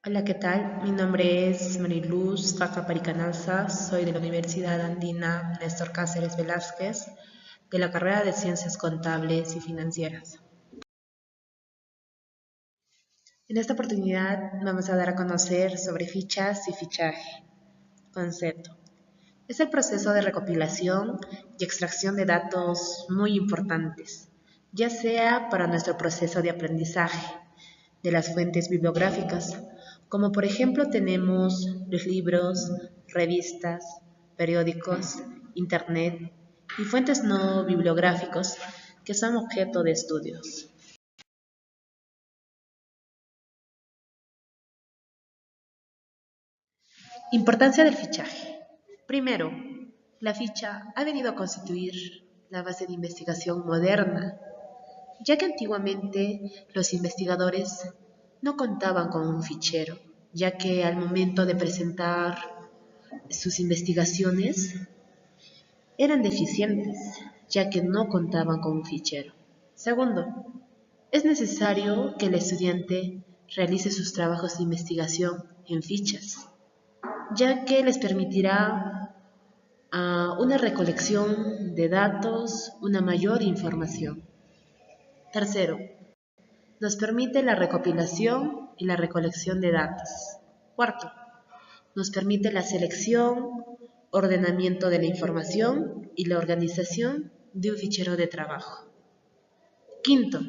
Hola, ¿qué tal? Mi nombre es Mariluz Faca Paricanalza, soy de la Universidad Andina Néstor Cáceres Velázquez, de la carrera de Ciencias Contables y Financieras. En esta oportunidad vamos a dar a conocer sobre fichas y fichaje. Concepto. Es el proceso de recopilación y extracción de datos muy importantes, ya sea para nuestro proceso de aprendizaje, de las fuentes bibliográficas, como por ejemplo tenemos los libros, revistas, periódicos, internet y fuentes no bibliográficos que son objeto de estudios. Importancia del fichaje. Primero, la ficha ha venido a constituir la base de investigación moderna, ya que antiguamente los investigadores no contaban con un fichero, ya que al momento de presentar sus investigaciones eran deficientes, ya que no contaban con un fichero. Segundo, es necesario que el estudiante realice sus trabajos de investigación en fichas, ya que les permitirá una recolección de datos, una mayor información. Tercero, nos permite la recopilación y la recolección de datos. Cuarto, nos permite la selección, ordenamiento de la información y la organización de un fichero de trabajo. Quinto,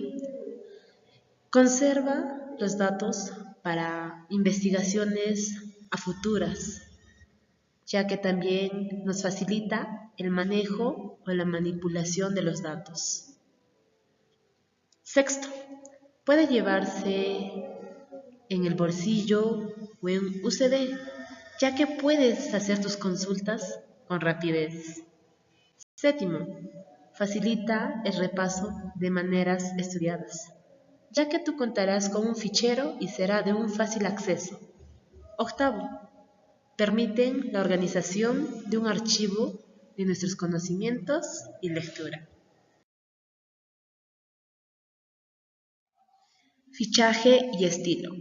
conserva los datos para investigaciones a futuras, ya que también nos facilita el manejo o la manipulación de los datos. Sexto, puede llevarse en el bolsillo o en USB, ya que puedes hacer tus consultas con rapidez. Séptimo, facilita el repaso de maneras estudiadas, ya que tú contarás con un fichero y será de un fácil acceso. Octavo, permiten la organización de un archivo de nuestros conocimientos y lectura. Fichaje y estilo.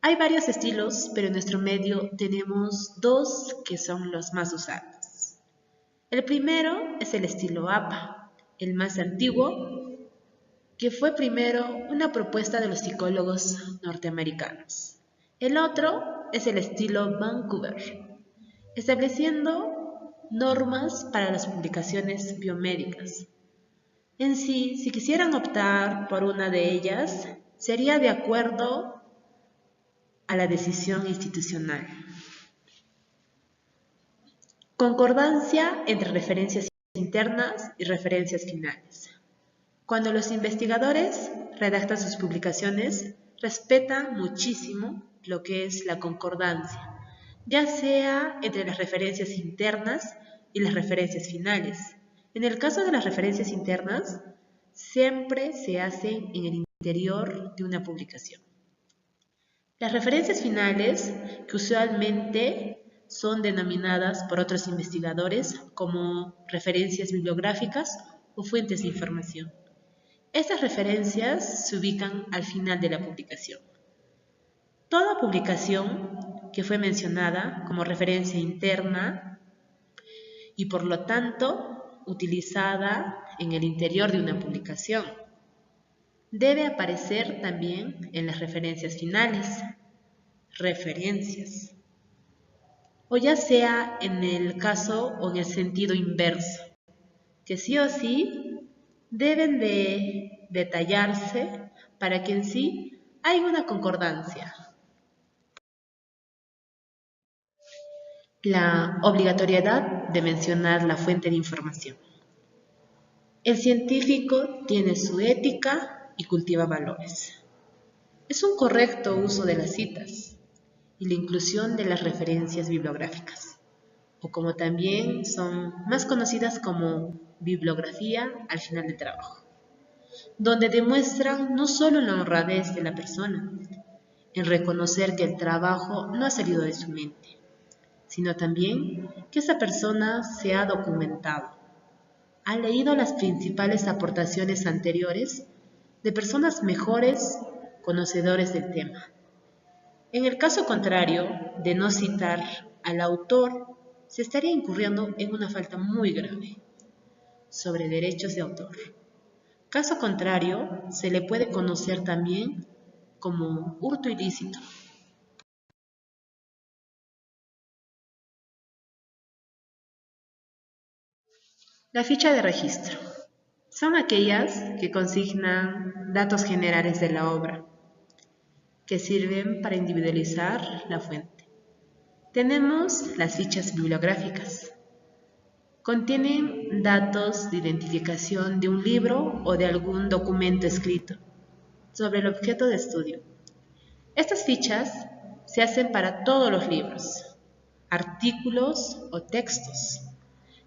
Hay varios estilos, pero en nuestro medio tenemos dos que son los más usados. El primero es el estilo APA, el más antiguo, que fue primero una propuesta de los psicólogos norteamericanos. El otro es el estilo Vancouver, estableciendo normas para las publicaciones biomédicas. En sí, si quisieran optar por una de ellas, sería de acuerdo a la decisión institucional. Concordancia entre referencias internas y referencias finales. Cuando los investigadores redactan sus publicaciones, respetan muchísimo lo que es la concordancia, ya sea entre las referencias internas y las referencias finales. En el caso de las referencias internas, siempre se hacen en el interior de una publicación. Las referencias finales, que usualmente son denominadas por otros investigadores como referencias bibliográficas o fuentes de información. Estas referencias se ubican al final de la publicación. Toda publicación que fue mencionada como referencia interna y por lo tanto utilizada en el interior de una publicación debe aparecer también en las referencias finales, referencias, o ya sea en el caso o en el sentido inverso, que sí o sí deben de detallarse para que en sí haya una concordancia. La obligatoriedad de mencionar la fuente de información. El científico tiene su ética y cultiva valores. Es un correcto uso de las citas y la inclusión de las referencias bibliográficas, o como también son más conocidas como bibliografía al final del trabajo, donde demuestran no solo la honradez de la persona, en reconocer que el trabajo no ha salido de su mente, sino también que esa persona se ha documentado, ha leído las principales aportaciones anteriores de personas mejores conocedores del tema. En el caso contrario de no citar al autor, se estaría incurriendo en una falta muy grave sobre derechos de autor. Caso contrario, se le puede conocer también como hurto ilícito. La ficha de registro. Son aquellas que consignan datos generales de la obra, que sirven para individualizar la fuente. Tenemos las fichas bibliográficas. Contienen datos de identificación de un libro o de algún documento escrito sobre el objeto de estudio. Estas fichas se hacen para todos los libros, artículos o textos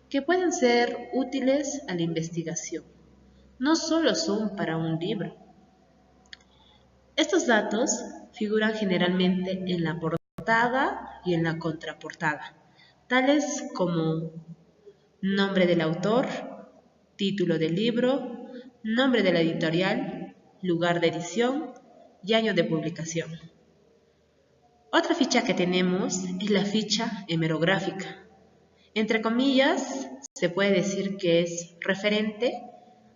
que pueden ser útiles a la investigación. No solo son para un libro. Estos datos figuran generalmente en la portada y en la contraportada, tales como nombre del autor, título del libro, nombre de la editorial, lugar de edición y año de publicación. Otra ficha que tenemos es la ficha hemerográfica. Entre comillas, se puede decir que es referente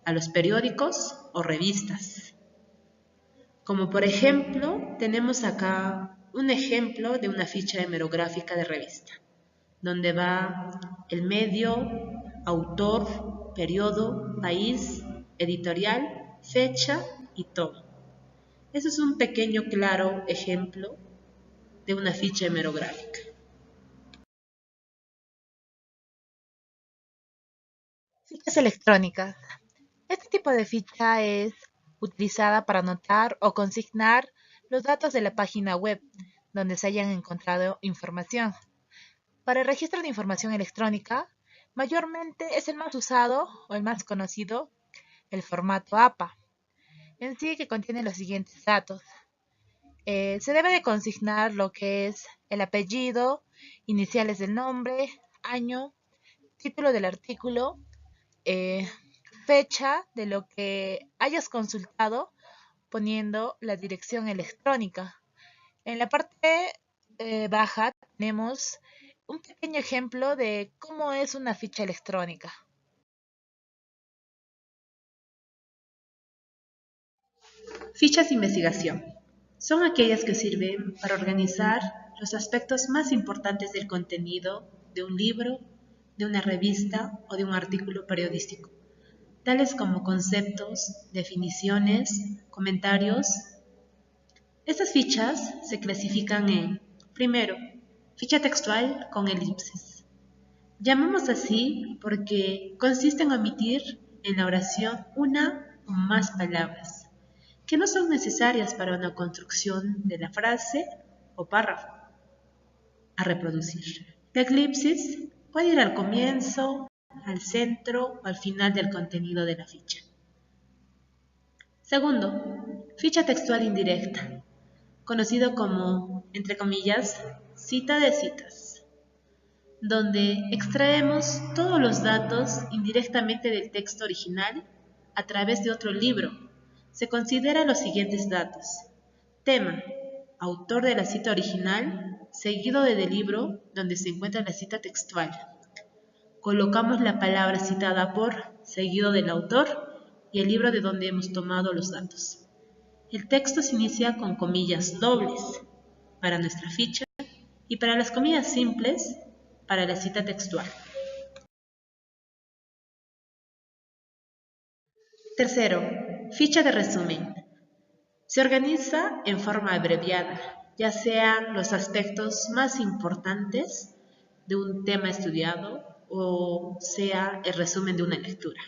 a los periódicos o revistas. Como por ejemplo, tenemos acá un ejemplo de una ficha hemerográfica de revista, donde va el medio, autor, periodo, país, editorial, fecha y todo. Eso es un pequeño claro ejemplo de una ficha hemerográfica. Fichas electrónicas. Este tipo de ficha es utilizada para anotar o consignar los datos de la página web donde se hayan encontrado información. Para el registro de información electrónica, mayormente es el más usado o el más conocido, el formato APA, en sí que contiene los siguientes datos. Se debe de consignar lo que es el apellido, iniciales del nombre, año, título del artículo, eh, fecha de lo que hayas consultado poniendo la dirección electrónica. En la parte baja tenemos un pequeño ejemplo de cómo es una ficha electrónica. Fichas de investigación. Son aquellas que sirven para organizar los aspectos más importantes del contenido de un libro, de una revista o de un artículo periodístico, tales como conceptos, definiciones, comentarios. Estas fichas se clasifican en, primero, ficha textual con elipsis. Llamamos así porque consiste en omitir en la oración una o más palabras que no son necesarias para una construcción de la frase o párrafo a reproducir. La elipsis puede ir al comienzo, al centro o al final del contenido de la ficha. Segundo, ficha textual indirecta, conocido como, entre comillas, cita de citas, donde extraemos todos los datos indirectamente del texto original a través de otro libro. Se consideran los siguientes datos: tema, autor de la cita original, seguido del libro donde se encuentra la cita textual. Colocamos la palabra citada por, seguido del autor y el libro de donde hemos tomado los datos. El texto se inicia con comillas dobles para nuestra ficha y para las comillas simples para la cita textual. Tercero, ficha de resumen. Se organiza en forma abreviada, ya sean los aspectos más importantes de un tema estudiado o sea el resumen de una lectura.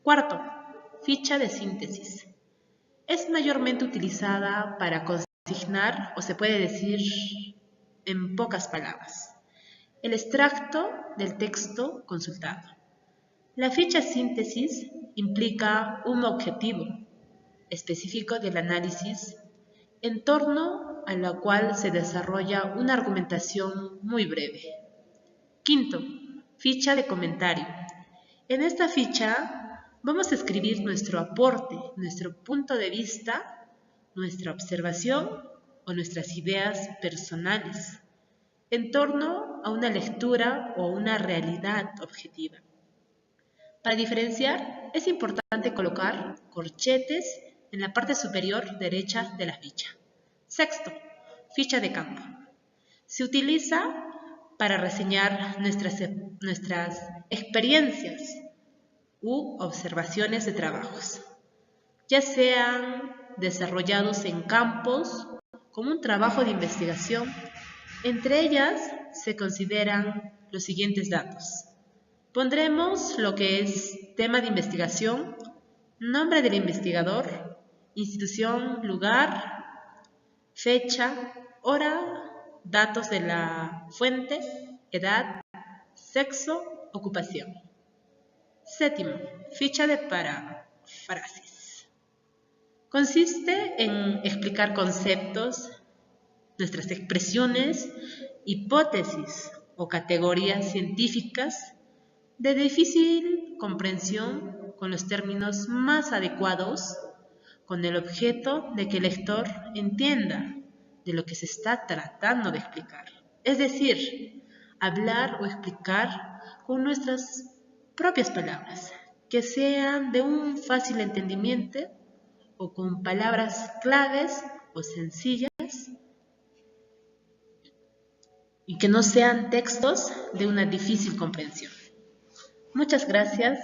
Cuarto, ficha de síntesis. Es mayormente utilizada para consignar, o se puede decir en pocas palabras, el extracto del texto consultado. La ficha síntesis implica un objetivo específico del análisis en torno a la cual se desarrolla una argumentación muy breve. Quinto, ficha de comentario. En esta ficha vamos a escribir nuestro aporte, nuestro punto de vista, nuestra observación o nuestras ideas personales en torno a una lectura o una realidad objetiva. Para diferenciar, es importante colocar corchetes en la parte superior derecha de la ficha. Sexto, ficha de campo. Se utiliza para reseñar nuestras experiencias u observaciones de trabajos, ya sean desarrollados en campos como un trabajo de investigación. Entre ellas se consideran los siguientes datos. Pondremos lo que es tema de investigación, nombre del investigador, institución, lugar, fecha, hora, datos de la fuente, edad, sexo, ocupación. Séptimo, ficha de paráfrasis. Consiste en explicar conceptos, nuestras expresiones, hipótesis o categorías científicas de difícil comprensión con los términos más adecuados, con el objeto de que el lector entienda de lo que se está tratando de explicar. Es decir, hablar o explicar con nuestras propias palabras, que sean de un fácil entendimiento o con palabras claves o sencillas y que no sean textos de una difícil comprensión. Muchas gracias.